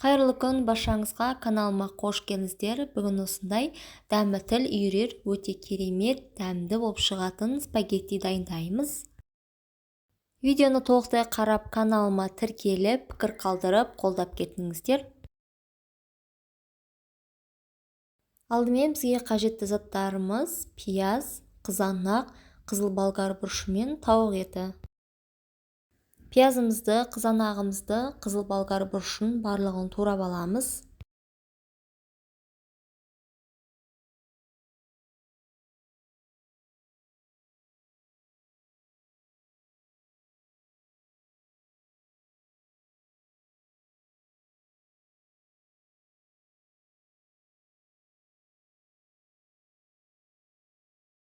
Қайырлы күн баршаңызға, каналыма қош келдіңіздер. Бүгін осындай дәмі тіл үйірер, өте керемет, дәмді болып шығатын спагетти дайындаймыз. Видеоны толықтай қарап, каналыма тіркеліп, пікір қалдырып, қолдап кетіңіздер. Алдымен бізге қажетті заттарымыз: пияз, қызанақ, қызыл болгар бұрышы мен тауық еті. Пиязымызды, қызанағымызды, қызыл болгар бұрышын барлығын турап аламыз.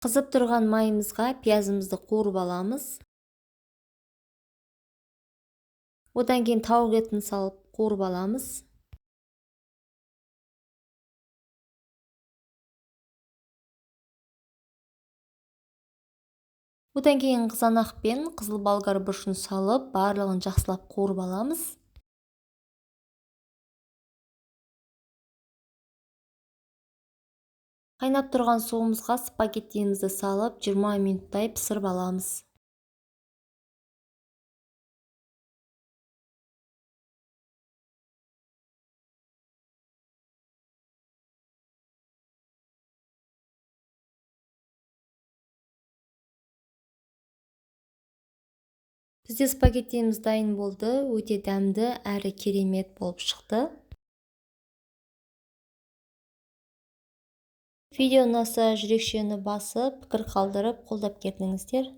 Қызып тұрған майымызға пиязымызды қуырып аламыз. Одан кейін тауық етін салып қуырып аламыз. Одан кейін қызанақ пен қызыл болгар бұрышын салып, барлығын жақсылап қуырып аламыз. Қайнап тұрған суымызға спагеттиімізді салып, 20 минуттай пісіріп аламыз. Бізде спагеттиіміз дайын болды, өте дәмді әрі керемет болып шықты. Видео ұнаса жүрекшені басып, пікір қалдырып, қолдап кетіңіздер.